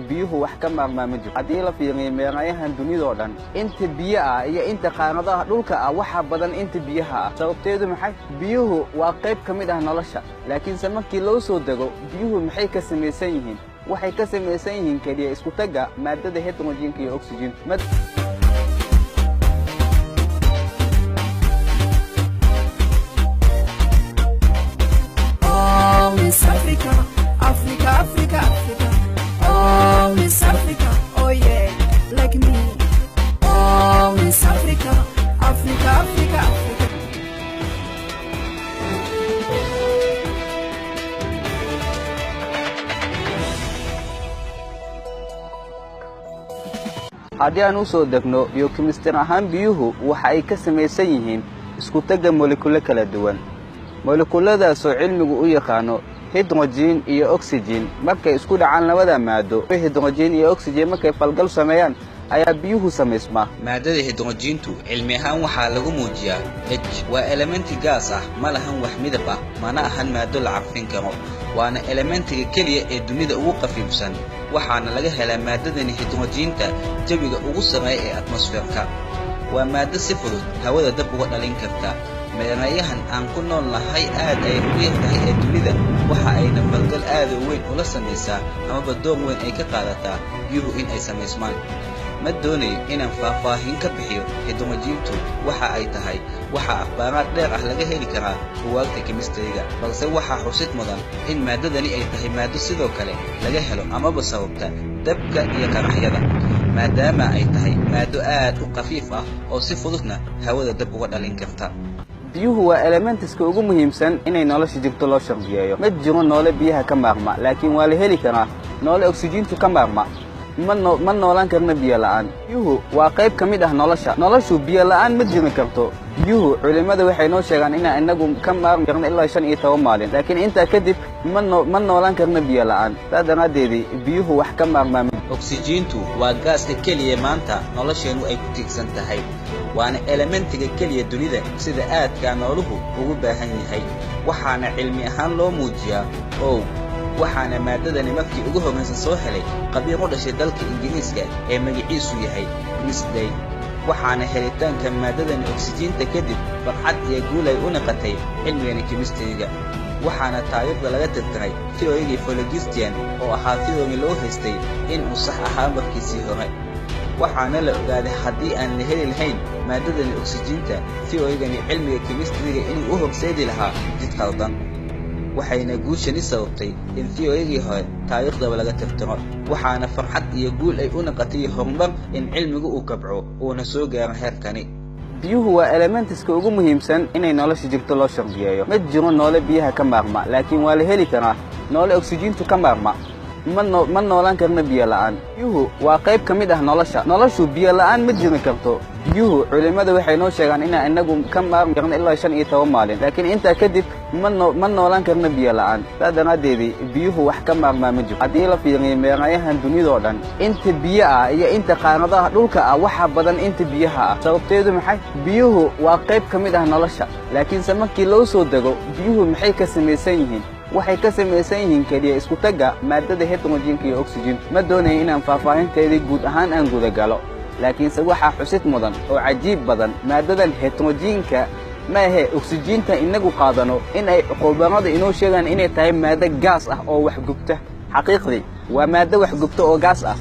biyuhu wax ka maarmaa ma jiro haddii la fiiriyo meerayahan dunida oo dhan inta biyo ah iyo inta qaanadaha dhulka ah waxa badan inta biyaha ah sababteedu maxay biyuhu waa qayb ka mid ah nolosha laakiin markii loo soo dago biyuhu maxay ka samaysan yihiin waxay ka samaysan yihiin kaliya isku taga maadada hydrogen iyo oxygen Miss Africa, Africa, Africa, Africa. Oh, Miss Africa, oh yeah, like me. Oh, Miss Africa, Africa, Africa, Africa. haddii aan u soo degno biochemistry ahaan biyuhu waxa ay ka samaysan yihiin isku taga molecular kala duwan moleculardaas oo cilmigu u yaqaano hydrogen iyo oxygen markay isku dhacaan labada maado hydrogen iyo oxygen markay falgal sameeyaan ayaa biyuhu samaysmaa maadada hydrogentu cilmi ahaan waxa lagu muujiyaa H waa element gas ah ma lahan wax midab ah mana ahan maado la carfin karo waana elementiga kaliya ee dunida ugu qafiifsan waxaana laga helaa maadadan hydrogenta jawiga ugu sareeya ee atmosfeerka waa maado si fudud hawada dab uga dhalin karta meerayahan aan ku nool nahay aad ay u yartahay ee dunida waxa ayna falgal aad u weyn ula samaysaa ama door weyn ay ka qaadataa biyuhu in ay samaysmaan ma doonayo inaan faahfaahin ka bixiyo hydrogentu waxa ay tahay waxa akhbaaraad dheer ah laga heli karaa buugaagta chemistry-ga balse waxa xusid mudan in maadadani ay tahay maado sidoo kale laga helo amaba sababta dabka iyo qaraxyada maadaama ay tahay maado aad u qafiif ah oo si fududna hawada dab uga dhalin karta biyuhu waa elementiska ugu muhiimsan inay nolosha jirto loo shardiyeeyo ma jiro noole biyaha ka maarma laakiin waa la heli karaa noole oxygentu ka maarma ma noolaan karna biyo la'aan biyuhu waa qayb ka mid ah noloshu biyo la'aan ma jiri karto biyuhu culimada waxay noo sheegaan inaan inagu ka maarmi karno ilaa 15 maalin laakiin inta kadib ma noolaan karna biyo la'aan taadanadeedii biyuhu wax ka maarmaa oxygentu waa gaaska kaliya maanta nolosheenu ay ku tiigsan tahay waana elementiga kaliya dunida sida aadka nooluhu ugu baahan yahay waxaana cilmi ahaan loo muujiyaa waxaana maadadani markii ugu horreysay soo helay qabiir u dhashay dalka Ingiriiska ee magaciisu yahay Priestley waxaana helitaanka maadadani oxygenta kadib farxad iyo guul ay u noqotay cilmiga chemistry-ga waxaana taariikhda laga tirtiray theory Phlogistian oo ahaa theory loo haystay in uu sax ahaa markiisii hore waxaana la ogaaday haddii aan la heli lahayn maadadani oxygenta theory-gani cilmiga chemistry-ga inuu u horseedi lahaa jid khaldan waxayna guushani sababtay in theory-gii hore taariikhdaba laga tirtiro waxaana farxad iyo guul ay u noqotay horumar in cilmigu uu kabco uuna soo gaaro heerkani biyuhu waa elementiska ugu muhiimsan inay nolosha jirto loo shardiyeeyo ma jiro noole biyaha ka maarma laakiin waa la heli karaa noole oxygentu ka maarma ma noolaan karna biyo la'aan biyuhu waa qayb ka mid ah noloshu biyo la'aan ma jiri karto biyuhu culimada waxay noo sheegaan inaan inagu ka maarmi karno ilaa 15 maalin laakiin inta kadib ma noolaan karna biyo la'aan taadanadeedii biyuhu wax ka maarmaa ma jiro haddii la fiiriyo meerayahan dunida oo dhan inta biyo ah iyo inta qaanadaha dhulka ah waxa badan inta biyaha ah sababteedu maxay biyuhu waa qayb ka mid ah nolosha laakiin markii loo soo dago biyuhu maxay ka samaysan yihiin waxay ka samaysan yihiin kaliya isku taga maadada hydrogen iyo oxygen ma doonayo inaan faahfaahinteedii guud ahaan aan guda galo laakiinse waxa xusid mudan oo cajiib badan maadadan hydrogenka ma aha oxygenta inagu qaadano in ay qobarada inoo sheegaan inay tahay maado gas ah oo wax gubta xaqiiqdii waa maado wax gubta oo gas ah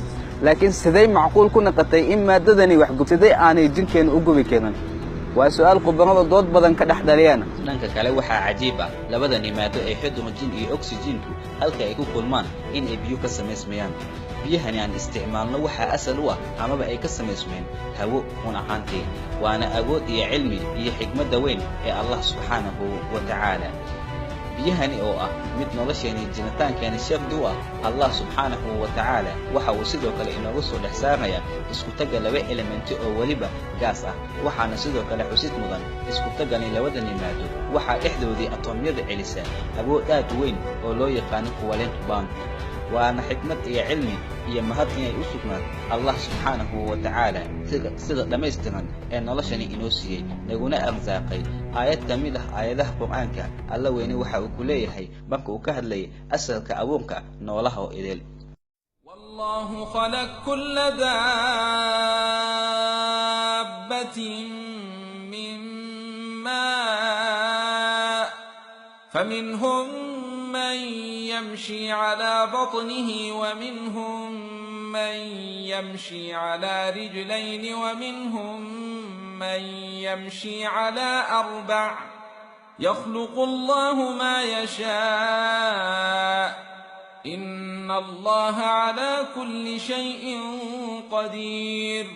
laakiin sidee macquul ku noqotay in maadadani wax gubtay aanay jirkeena u gubi karin waa su'aal qobarada dood badan ka dhaxdaliyana dhanka kale waxa cajiib ah labadani maado ay hydrogen iyo oxygentu halka ay ku kulmaan in ay biyo ka samaysmayaan biyahani aan isticmaalno waxa asal u ah amaba ay ka samaysmeen hawo una ahaantii waana awood iyo cilmi iyo xigmada weyn ee Allah subhanahu wa ta'ala biyahani oo ah mid nolosheena jiritaankeena shardi u ah Allah subhanahu wa ta'ala waxa uu sidoo kale inoogu soo dhaxsaaraya isku taga laba elementi oo waliba gas ah waxaana sidoo kale xusid mudan isku tagani labadani maado waxa dhexdoodii atomyada celisa awood aad weyn oo loo yaqaan covalent bond waana xikmad iyo cilmi iyo mahad inay u sugnaan Allah subhanahu wa ta'ala sida dhameystiran ee noloshani inoo siiyay naguna arsaaqay aayad kamid ah aayadaha Qur'aanka alla weyne waxa uu ku leeyahay marka uu ka hadlay asalka abuurka noolaha oo idil الله خلق كل دابة من ماء فمنهم من يمشي على بطنه ومنهم من يمشي على رجلين ومنهم من يمشي على 4 يخلق الله ما يشاء إن الله على كل شيء قدير